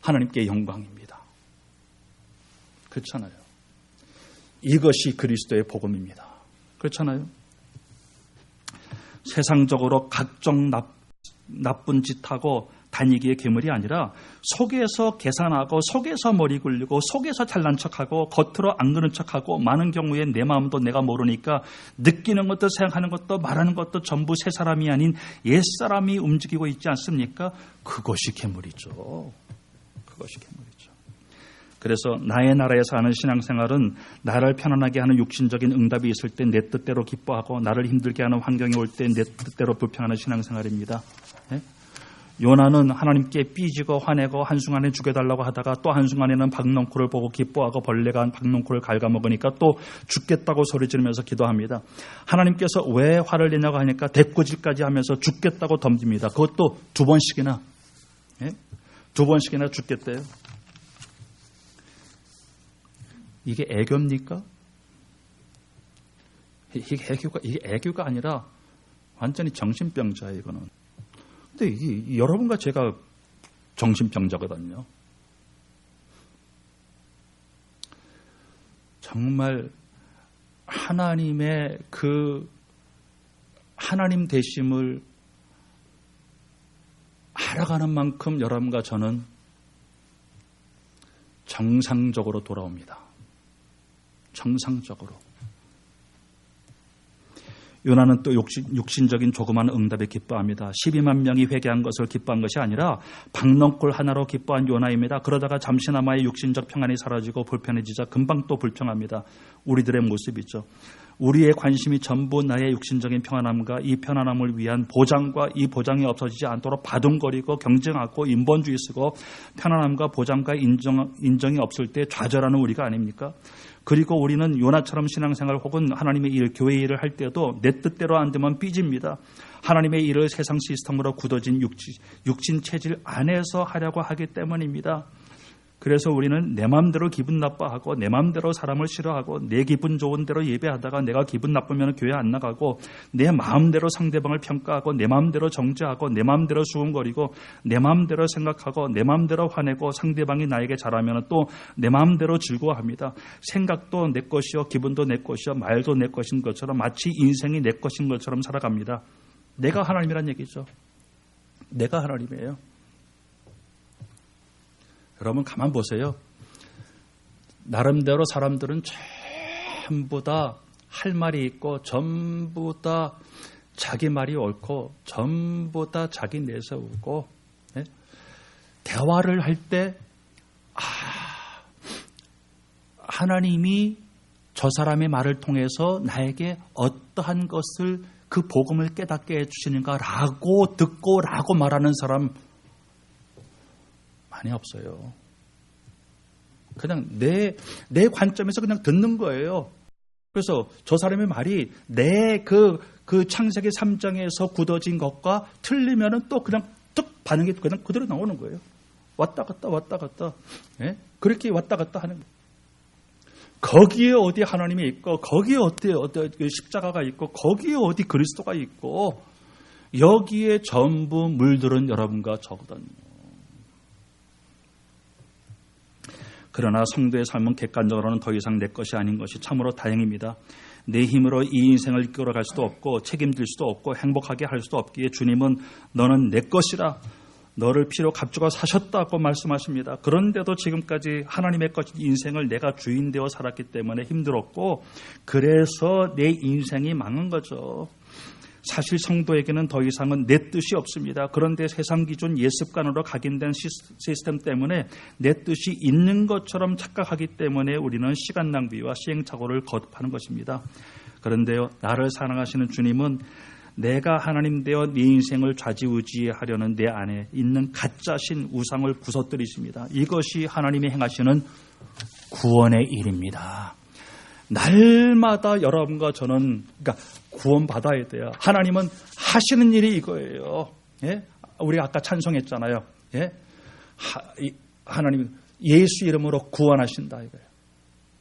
하나님께 영광입니다. 그렇잖아요. 이것이 그리스도의 복음입니다. 그렇잖아요. 세상적으로 각종 나쁜 짓하고 다니기의 괴물이 아니라 속에서 계산하고 속에서 머리 굴리고 속에서 잘난 척하고 겉으로 안 그런 척하고 많은 경우에 내 마음도 내가 모르니까 느끼는 것도 생각하는 것도 말하는 것도 전부 새 사람이 아닌 옛사람이 움직이고 있지 않습니까? 그것이 괴물이죠. 그것이 괴물이죠. 그래서 나의 나라에서 하는 신앙생활은 나를 편안하게 하는 육신적인 응답이 있을 때 내 뜻대로 기뻐하고 나를 힘들게 하는 환경이 올 때 내 뜻대로 불평하는 신앙생활입니다. 네? 요나는 하나님께 삐지고 화내고 한순간에 죽여달라고 하다가 또 한순간에는 박농쿨을 보고 기뻐하고 벌레가 박농쿨을 갉아먹으니까 또 죽겠다고 소리 지르면서 기도합니다. 하나님께서 왜 화를 내냐고 하니까 대꾸질까지 하면서 죽겠다고 덤집니다. 그것도 2번씩이나. 예? 2번씩이나 죽겠대요. 이게 애교입니까? 이게 애교가 아니라 완전히 정신병자예요, 이거는. 근데 여러분과 제가 정신병자거든요. 정말 하나님의 그 하나님 되심을 알아가는 만큼 여러분과 저는 정상적으로 돌아옵니다. 정상적으로. 요나는 또 육신적인 조그만 응답에 기뻐합니다. 12만 명이 회개한 것을 기뻐한 것이 아니라 박넝쿨 하나로 기뻐한 요나입니다. 그러다가 잠시나마의 육신적 평안이 사라지고 불편해지자 금방 또 불평합니다. 우리들의 모습이죠. 우리의 관심이 전부 나의 육신적인 평안함과 이 편안함을 위한 보장과 이 보장이 없어지지 않도록 바둥거리고 경쟁하고 인본주의 쓰고 편안함과 보장과 인정이 없을 때 좌절하는 우리가 아닙니까? 그리고 우리는 요나처럼 신앙생활 혹은 하나님의 일, 교회 일을 할 때도 내 뜻대로 안 되면 삐집니다. 하나님의 일을 세상 시스템으로 굳어진 육신 체질 안에서 하려고 하기 때문입니다. 그래서 우리는 내 마음대로 기분 나빠하고 내 마음대로 사람을 싫어하고 내 기분 좋은 대로 예배하다가 내가 기분 나쁘면 교회 안 나가고 내 마음대로 상대방을 평가하고 내 마음대로 정죄하고 내 마음대로 수군거리고 내 마음대로 생각하고 내 마음대로 화내고 상대방이 나에게 잘하면 또 내 마음대로 즐거워합니다. 생각도 내 것이요 기분도 내 것이요 말도 내 것인 것처럼 마치 인생이 내 것인 것처럼 살아갑니다. 내가 하나님이란 얘기죠. 내가 하나님이에요. 여러분 가만 보세요. 나름대로 사람들은 전부 다 할 말이 있고 전부 다 자기 말이 옳고 전부 다 자기 내세우고 대화를 할 때 하나님이 저 사람의 말을 통해서 나에게 어떠한 것을 그 복음을 깨닫게 해주시는가라고 듣고 라고 말하는 사람 많이 없어요. 그냥 내 관점에서 그냥 듣는 거예요. 그래서 저 사람의 말이 내 그 창세기 3장에서 굳어진 것과 틀리면은 또 그냥 뚝 반응이 그냥 그대로 나오는 거예요. 왔다 갔다. 예? 그렇게 왔다 갔다 하는 거예요. 거기에 어디 하나님이 있고 거기에 어디 십자가가 있고 거기에 어디 그리스도가 있고 여기에 전부 물들은 여러분과 저거든요. 그러나 성도의 삶은 객관적으로는 더 이상 내 것이 아닌 것이 참으로 다행입니다. 내 힘으로 이 인생을 이끌어갈 수도 없고 책임질 수도 없고 행복하게 할 수도 없기에 주님은 너는 내 것이라 너를 피로 값주고 사셨다고 말씀하십니다. 그런데도 지금까지 하나님의 것인 인생을 내가 주인 되어 살았기 때문에 힘들었고 그래서 내 인생이 망한 거죠. 사실 성도에게는 더 이상은 내 뜻이 없습니다. 그런데 세상 기준 예습관으로 각인된 시스템 때문에 내 뜻이 있는 것처럼 착각하기 때문에 우리는 시간 낭비와 시행착오를 거듭하는 것입니다. 그런데요, 나를 사랑하시는 주님은 내가 하나님 되어 네 인생을 좌지우지하려는 내 안에 있는 가짜신 우상을 부서뜨리십니다. 이것이 하나님이 행하시는 구원의 일입니다. 날마다 여러분과 저는 구원받아야 돼요. 하나님은 하시는 일이 이거예요. 예? 우리가 아까 찬송했잖아요. 예? 하나님 예수 이름으로 구원하신다 이거예요.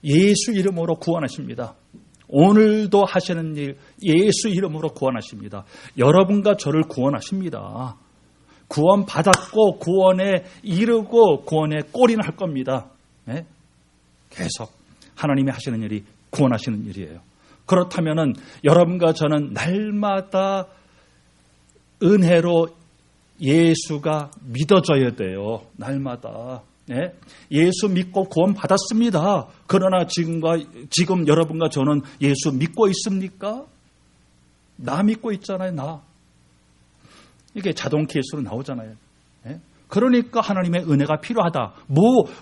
예수 이름으로 구원하십니다. 오늘도 하시는 일 예수 이름으로 구원하십니다. 여러분과 저를 구원하십니다. 구원받았고 구원에 이르고 구원에 골인할 겁니다. 네? 계속 하나님이 하시는 일이 구원하시는 일이에요. 그렇다면 여러분과 저는 날마다 은혜로 예수가 믿어져야 돼요. 날마다. 네? 예수 믿고 구원 받았습니다. 그러나 지금 여러분과 저는 예수 믿고 있습니까? 나 믿고 있잖아요. 나. 이게 자동 케이스로 나오잖아요. 네? 그러니까 하나님의 은혜가 필요하다.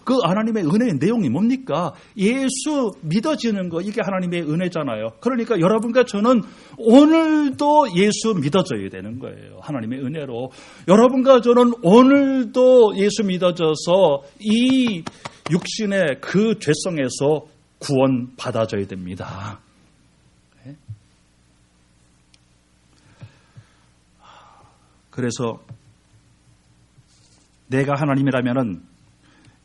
그 하나님의 은혜의 내용이 뭡니까? 예수 믿어지는 거, 이게 하나님의 은혜잖아요. 그러니까 여러분과 저는 오늘도 예수 믿어져야 되는 거예요. 하나님의 은혜로. 여러분과 저는 오늘도 예수 믿어져서 이 육신의 그 죄성에서 구원 받아져야 됩니다. 그래서 내가 하나님이라면은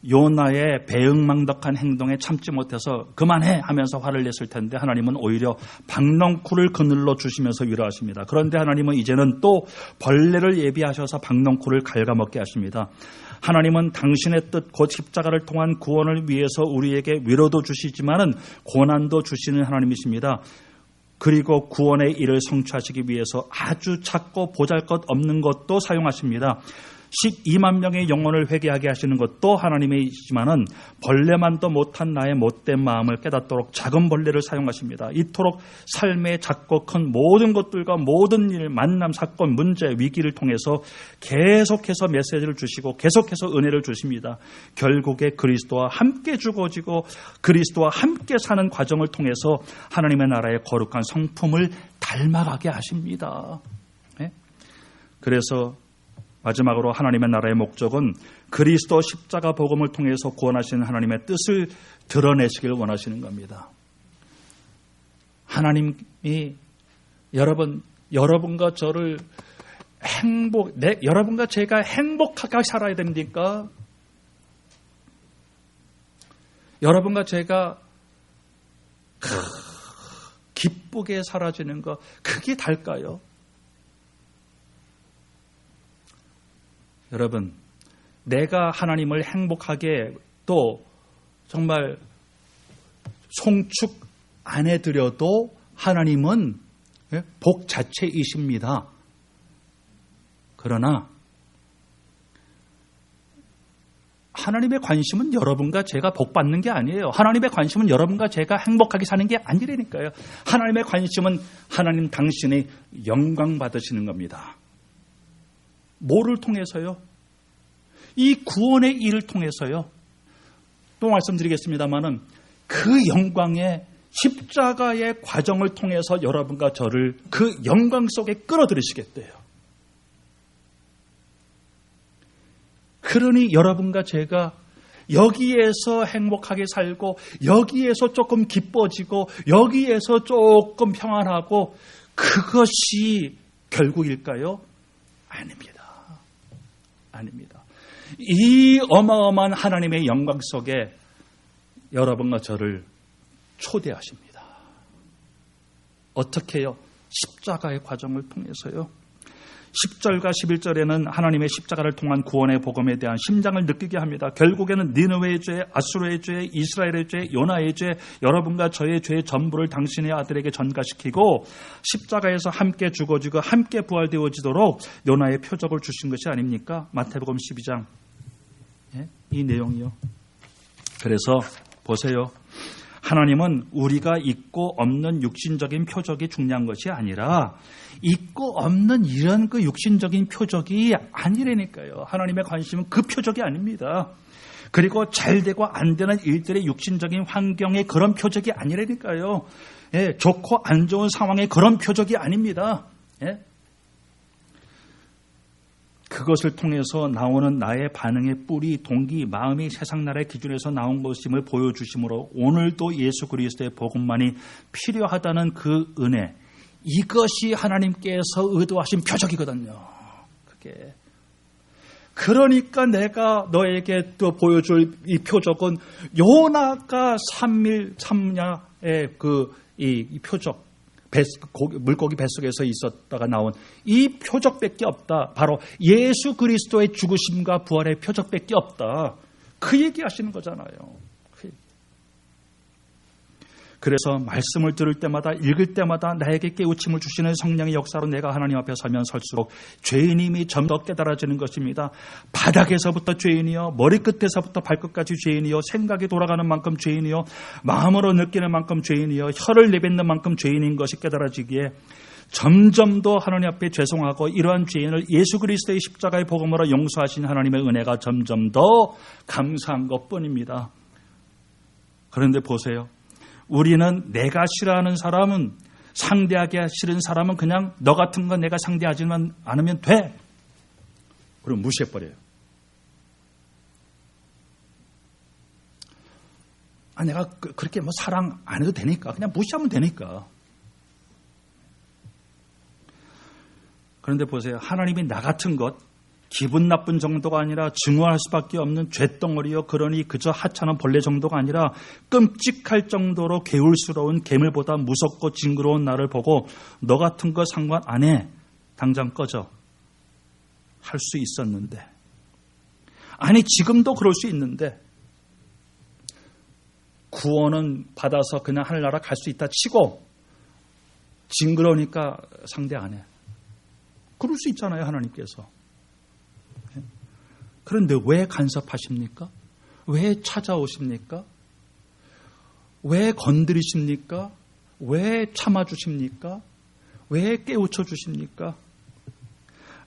요나의 배응망덕한 행동에 참지 못해서 그만해 하면서 화를 냈을 텐데 하나님은 오히려 박넝쿨을 그늘로 주시면서 위로하십니다. 그런데 하나님은 이제는 또 벌레를 예비하셔서 박넝쿨을 갉아먹게 하십니다. 하나님은 당신의 뜻 곧 십자가를 통한 구원을 위해서 우리에게 위로도 주시지만은 고난도 주시는 하나님이십니다. 그리고 구원의 일을 성취하시기 위해서 아주 작고 보잘것없는 것도 사용하십니다. 12만 명의 영혼을 회개하게 하시는 것도 하나님이시지만은 벌레만도 못한 나의 못된 마음을 깨닫도록 작은 벌레를 사용하십니다. 이토록 삶의 작고 큰 모든 것들과 모든 일, 만남, 사건, 문제, 위기를 통해서 계속해서 메시지를 주시고 계속해서 은혜를 주십니다. 결국에 그리스도와 함께 죽어지고 그리스도와 함께 사는 과정을 통해서 하나님의 나라의 거룩한 성품을 닮아가게 하십니다. 네? 그래서 마지막으로 하나님의 나라의 목적은 그리스도 십자가 복음을 통해서 구원하시는 하나님의 뜻을 드러내시길 원하시는 겁니다. 하나님이 여러분과 저를 여러분과 제가 행복하게 살아야 됩니까? 여러분과 제가 기쁘게 살아지는 거, 그게 달까요? 여러분, 내가 하나님을 행복하게 또 정말 송축 안 해드려도 하나님은 복 자체이십니다. 그러나 하나님의 관심은 여러분과 제가 복 받는 게 아니에요. 하나님의 관심은 여러분과 제가 행복하게 사는 게 아니라니까요. 하나님의 관심은 하나님 당신이 영광 받으시는 겁니다. 뭐를 통해서요? 이 구원의 일을 통해서요. 또 말씀드리겠습니다만은 그 영광의 십자가의 과정을 통해서 여러분과 저를 그 영광 속에 끌어들이시겠대요. 그러니 여러분과 제가 여기에서 행복하게 살고 여기에서 조금 기뻐지고 여기에서 조금 평안하고 그것이 결국일까요? 아닙니다. 아닙니다. 이 어마어마한 하나님의 영광 속에 여러분과 저를 초대하십니다. 어떻게요? 십자가의 과정을 통해서요. 10절과 11절에는 하나님의 십자가를 통한 구원의 복음에 대한 심장을 느끼게 합니다. 결국에는 니느웨의 죄, 아수르의 죄, 이스라엘의 죄, 요나의 죄, 여러분과 저의 죄 전부를 당신의 아들에게 전가시키고 십자가에서 함께 죽어지고 함께 부활되어지도록 요나의 표적을 주신 것이 아닙니까? 마태복음 12장. 이 내용이요. 그래서 보세요. 하나님은 우리가 있고 없는 육신적인 표적이 중요한 것이 아니라 있고 없는 이런 그 육신적인 표적이 아니라니까요. 하나님의 관심은 그 표적이 아닙니다. 그리고 잘 되고 안 되는 일들의 육신적인 환경의 그런 표적이 아니라니까요. 예, 좋고 안 좋은 상황의 그런 표적이 아닙니다. 예? 그것을 통해서 나오는 나의 반응의 뿌리, 동기, 마음이 세상 나라의 기준에서 나온 것임을 보여주심으로 오늘도 예수 그리스도의 복음만이 필요하다는 그 은혜, 이것이 하나님께서 의도하신 표적이거든요. 그게. 그러니까 내가 너에게 또 보여줄 이 표적은 요나가 3일 3야의 이 표적, 물고기 뱃속에서 있었다가 나온 이 표적밖에 없다. 바로 예수 그리스도의 죽으심과 부활의 표적밖에 없다. 그 얘기하시는 거잖아요. 그래서 말씀을 들을 때마다 읽을 때마다 나에게 깨우침을 주시는 성령의 역사로 내가 하나님 앞에 서면 설수록 죄인임이 점점 깨달아지는 것입니다. 바닥에서부터 죄인이요, 머리끝에서부터 발끝까지 죄인이요, 생각이 돌아가는 만큼 죄인이요, 마음으로 느끼는 만큼 죄인이요, 혀를 내뱉는 만큼 죄인인 것이 깨달아지기에 점점 더 하나님 앞에 죄송하고 이러한 죄인을 예수 그리스도의 십자가의 복음으로 용서하신 하나님의 은혜가 점점 더 감사한 것뿐입니다. 그런데 보세요. 우리는 내가 싫어하는 사람은, 상대하기 싫은 사람은 그냥 너 같은 건 내가 상대하지만 않으면 돼. 그럼 무시해버려요. 내가 그렇게 사랑 안 해도 되니까, 그냥 무시하면 되니까. 그런데 보세요. 하나님이 나 같은 것, 기분 나쁜 정도가 아니라 증오할 수밖에 없는 쇳덩어리요, 그러니 그저 하찮은 벌레 정도가 아니라 끔찍할 정도로 개울스러운 괴물보다 무섭고 징그러운 나를 보고 너 같은 거 상관 안 해, 당장 꺼져 할 수 있었는데, 아니 지금도 그럴 수 있는데, 구원은 받아서 그냥 하늘나라 갈 수 있다 치고 징그러우니까 상대 안 해. 그럴 수 있잖아요. 하나님께서. 그런데 왜 간섭하십니까? 왜 찾아오십니까? 왜 건드리십니까? 왜 참아주십니까? 왜 깨우쳐 주십니까?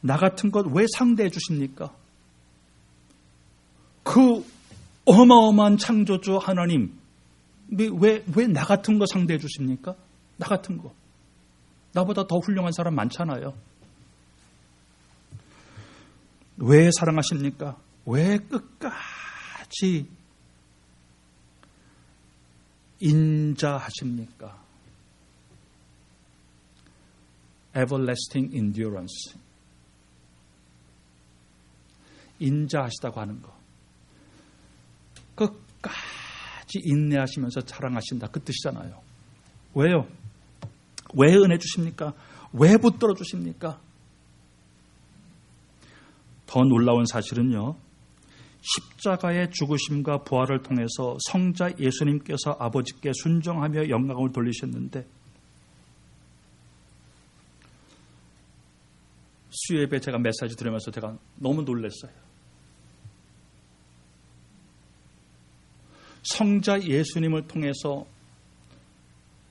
나 같은 것 왜 상대해 주십니까? 그 어마어마한 창조주 하나님, 왜 나 같은 거 상대해 주십니까? 나 같은 거. 나보다 더 훌륭한 사람 많잖아요. 왜 사랑하십니까? 왜 끝까지 인자하십니까? Everlasting endurance. 인자하시다고 하는 거. 끝까지 인내하시면서 사랑하신다. 그 뜻이잖아요. 왜요? 왜 은혜 주십니까? 왜 붙들어 주십니까? 더 놀라운 사실은요, 십자가의 죽으심과 부활을 통해서 성자 예수님께서 아버지께 순종하며 영광을 돌리셨는데, 수요예배 제가 메시지 들으면서 제가 너무 놀랐어요. 성자 예수님을 통해서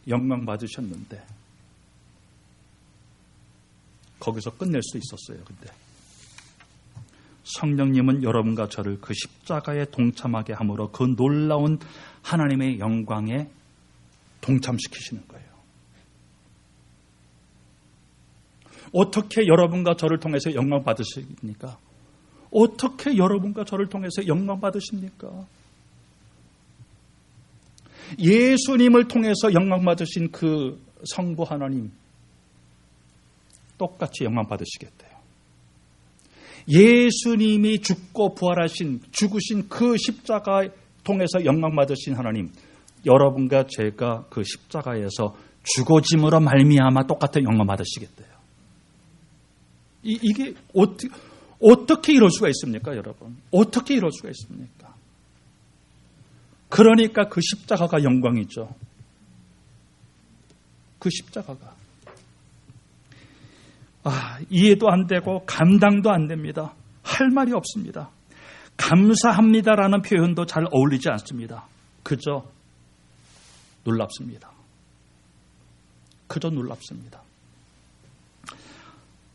영광 받으셨는데 거기서 끝낼 수 있었어요. 근데 성령님은 여러분과 저를 그 십자가에 동참하게 함으로 그 놀라운 하나님의 영광에 동참시키시는 거예요. 어떻게 여러분과 저를 통해서 영광 받으십니까? 어떻게 여러분과 저를 통해서 영광 받으십니까? 예수님을 통해서 영광 받으신 그 성부 하나님 똑같이 영광 받으시겠대요. 예수님이 죽고 부활하신, 죽으신 그 십자가에 통해서 영광 받으신 하나님, 여러분과 제가 그 십자가에서 죽어짐으로 말미암아 똑같은 영광 받으시겠대요. 이게 어떻게 이럴 수가 있습니까, 여러분? 어떻게 이럴 수가 있습니까? 그러니까 그 십자가가 영광이죠. 그 십자가가. 이해도 안 되고 감당도 안 됩니다. 할 말이 없습니다. 감사합니다라는 표현도 잘 어울리지 않습니다. 그저 놀랍습니다. 그저 놀랍습니다.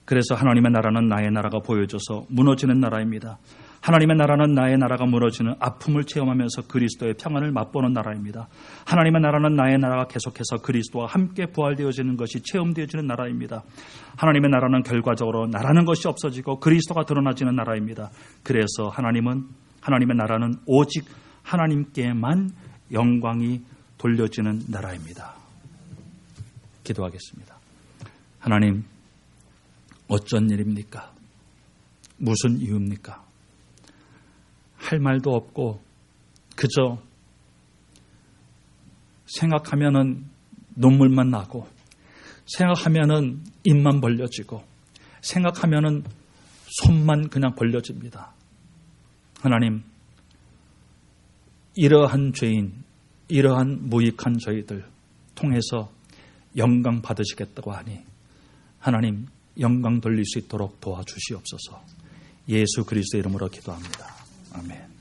그래서 하나님의 나라는 나의 나라가 보여져서 무너지는 나라입니다. 하나님의 나라는 나의 나라가 무너지는 아픔을 체험하면서 그리스도의 평안을 맛보는 나라입니다. 하나님의 나라는 나의 나라가 계속해서 그리스도와 함께 부활되어지는 것이 체험되어지는 나라입니다. 하나님의 나라는 결과적으로 나라는 것이 없어지고 그리스도가 드러나지는 나라입니다. 그래서 하나님의 나라는 오직 하나님께만 영광이 돌려지는 나라입니다. 기도하겠습니다. 하나님, 어쩐 일입니까? 무슨 이유입니까? 할 말도 없고 그저 생각하면은 눈물만 나고 생각하면은 입만 벌려지고 생각하면은 손만 그냥 벌려집니다. 하나님, 이러한 죄인, 이러한 무익한 저희들 통해서 영광 받으시겠다고 하니 하나님, 영광 돌릴 수 있도록 도와주시옵소서. 예수 그리스도의 이름으로 기도합니다. 아멘.